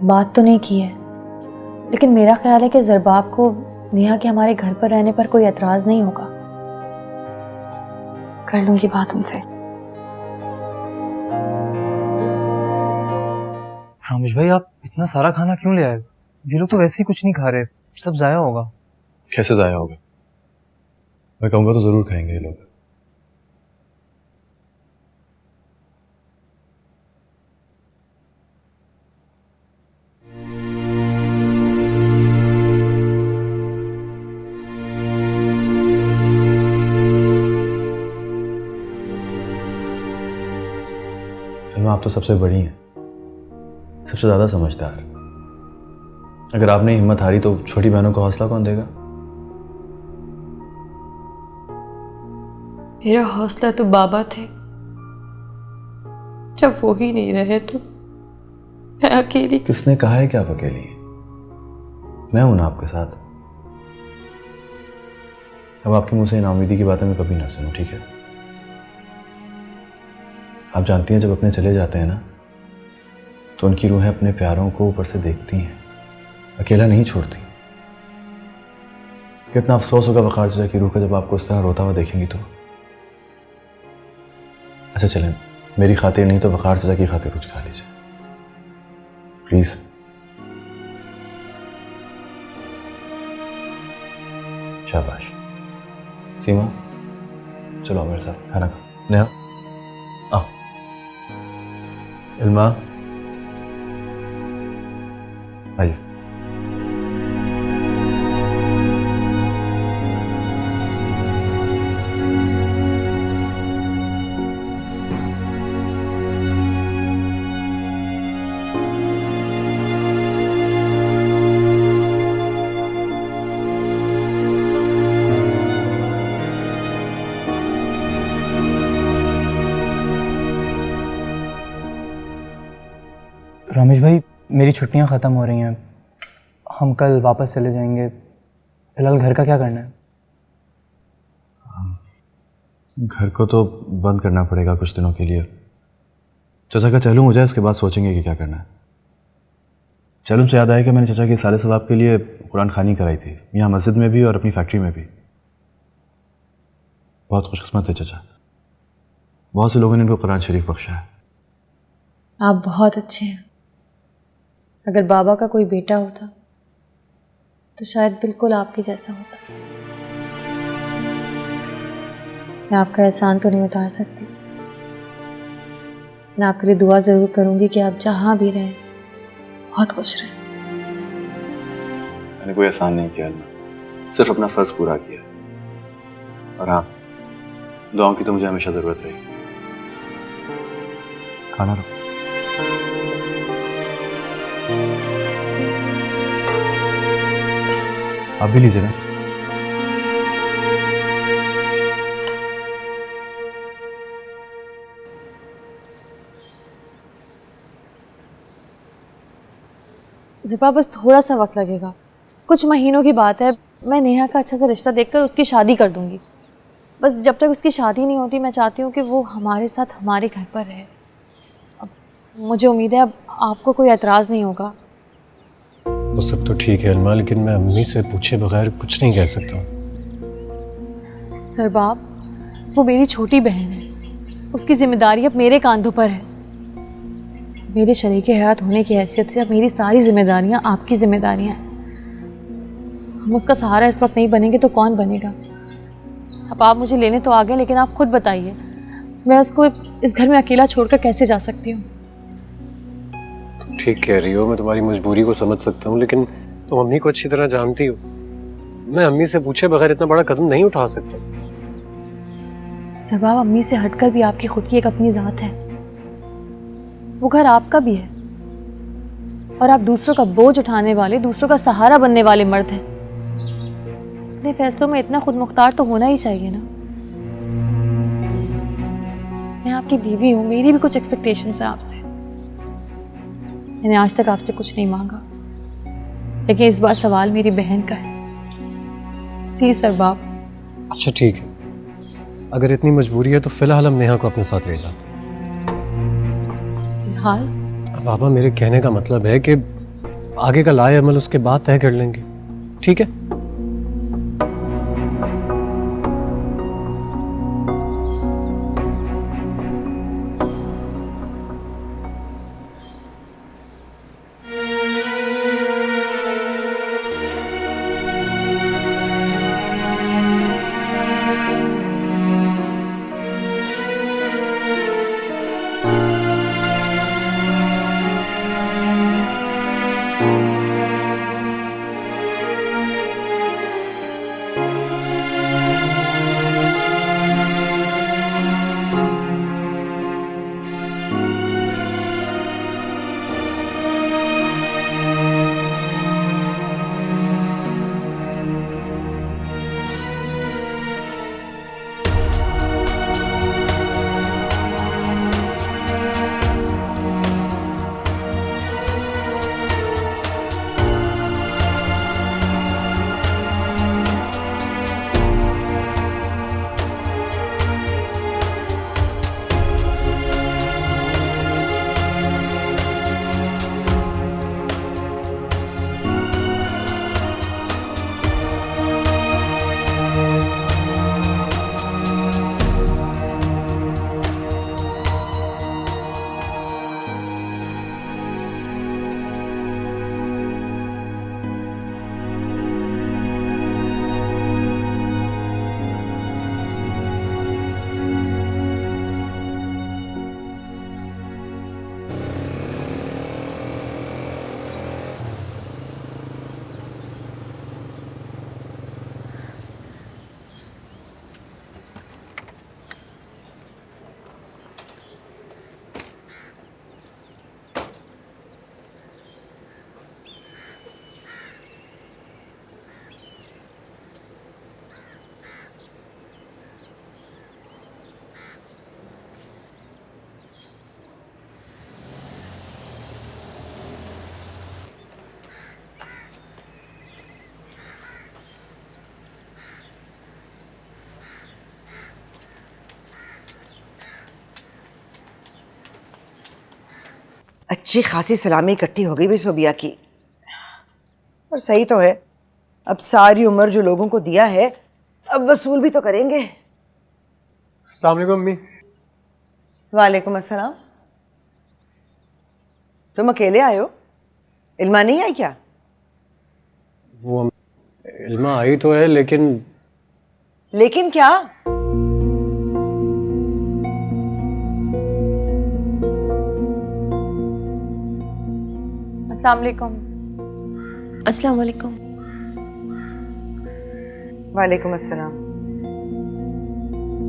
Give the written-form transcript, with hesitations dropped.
बात तो नहीं की है, लेकिन मेरा ख्याल है कि ज़रबाब को नेहा के हमारे घर पर रहने पर कोई एतराज़ नहीं होगा। कर लूंगी बात उनसे। रामेश भाई, आप इतना सारा खाना क्यों ले आए? ये लोग तो वैसे ही कुछ नहीं खा रहे, सब जाया होगा। कैसे जाया होगा? मैं कहूंगा तो जरूर खाएंगे ये लोग। आप तो सबसे बड़ी हैं, सबसे ज्यादा समझदार। अगर आपने हिम्मत हारी तो छोटी बहनों को हौसला कौन देगा? मेरा हौसला तो बाबा थे, जब वो ही नहीं रहे तो मैं अकेली। किसने कहा है कि आप अकेली हैं? मैं हूं ना आपके साथ। अब आपके मुंह से नाउमीदी की बातें मैं कभी ना सुनूं, ठीक है? आप जानती हैं, जब अपने चले जाते हैं ना तो उनकी रूहें अपने प्यारों को ऊपर से देखती हैं, अकेला नहीं छोड़ती। कितना अफसोस होगा वक़ार चाचा की रूह का जब आपको उस तरह रोता हुआ देखेंगी तो। अच्छा चलें, मेरी खातिर नहीं तो वक़ार चाचा की खातिर कुछ खा लीजिए प्लीज़। शाबाश। सीमा, चलो मेरे साथ खाना खाओ। नेहा आओ। इल्मा आइए। रमेश भाई, मेरी छुट्टियां ख़त्म हो रही हैं, हम कल वापस चले जाएंगे। फिलहाल घर का क्या करना है? घर को तो बंद करना पड़ेगा कुछ दिनों के लिए। चाचा का चैलूम हो जाए, इसके बाद सोचेंगे कि क्या करना है। चैलूम से याद आया कि मैंने चाचा के साले सवाब के लिए कुरान खानी कराई थी, यहाँ मस्जिद में भी और अपनी फैक्ट्री में भी। बहुत खुशकिस्मत है चाचा, बहुत से लोगों ने इनको कुरान शरीफ बख्शा है। आप बहुत अच्छे हैं। अगर बाबा का कोई बेटा होता तो शायद बिल्कुल आपके जैसा होता। मैं आपका एहसान तो नहीं उतार सकती, मैं आपके लिए दुआ ज़रूर करूंगी कि आप जहां भी रहें बहुत खुश रहें। मैंने कोई एहसान नहीं किया, सिर्फ अपना फ़र्ज़ पूरा किया। और हाँ, दुआओं की तो मुझे हमेशा ज़रूरत रहेगी। खाना लो। आप भी लीजिए ना। ज़िपा, बस थोड़ा सा वक्त लगेगा, कुछ महीनों की बात है। मैं नेहा का अच्छा सा रिश्ता देखकर उसकी शादी कर दूंगी। बस जब तक उसकी शादी नहीं होती, मैं चाहती हूँ कि वो हमारे साथ हमारे घर पर रहे। अब मुझे उम्मीद है अब आपको कोई एतराज़ नहीं होगा। वो सब तो ठीक है अलमा, लेकिन मैं अम्मी से पूछे बगैर कुछ नहीं कह सकता। सरबाब, वो मेरी छोटी बहन है, उसकी जिम्मेदारी अब मेरे कांधों पर है। मेरे शरीके हयात होने की हैसियत से अब मेरी सारी जिम्मेदारियां आपकी जिम्मेदारियां हैं। हम उसका सहारा इस वक्त नहीं बनेंगे तो कौन बनेगा? अब आप मुझे लेने तो आ गए, लेकिन आप खुद बताइए, मैं उसको इस घर में अकेला छोड़कर कैसे जा सकती हूँ? ठीक कह रही हो, मैं तुम्हारी मजबूरी को समझ सकता हूँ, लेकिन तुम अम्मी को अच्छी तरह जानती हो। मैं अम्मी से पूछे बगैर इतना बड़ा कदम नहीं उठा सकता। सरबाब, अम्मी से हटकर भी आपकी खुद की एक अपनी ज़ात है। वो घर आपका भी है और आप दूसरों का बोझ उठाने वाले, दूसरों का सहारा बनने वाले मर्द हैं। अपने फैसलों में इतना खुद मुख्तार तो होना ही चाहिए ना। मैं आपकी बीवी हूँ, मेरी भी कुछ एक्सपेक्टेशंस हैं आपसे। मैंने आज तक आपसे कुछ नहीं मांगा, लेकिन इस बार सवाल मेरी बहन का है। प्लीज सरबाब। अच्छा ठीक है, अगर इतनी मजबूरी है तो फिलहाल हम नेहा को अपने साथ ले जाते हैं। फिलहाल? बाबा, मेरे कहने का मतलब है कि आगे का लाए अमल उसके बाद तय कर लेंगे, ठीक है? अच्छी खासी सलामी इकट्ठी हो गई भी सोबिया की। और सही तो है, अब सारी उम्र जो लोगों को दिया है अब वसूल भी तो करेंगे। अस्सलाम वालेकुम अम्मी। वालेकुम अस्सलाम। तुम अकेले आए हो? इल्मा नहीं आई क्या? वो इल्मा आई तो है, लेकिन क्या? अस्सलाम वालेकुम। अस्सलाम वालेकुम। वालेकुम अस्सलाम।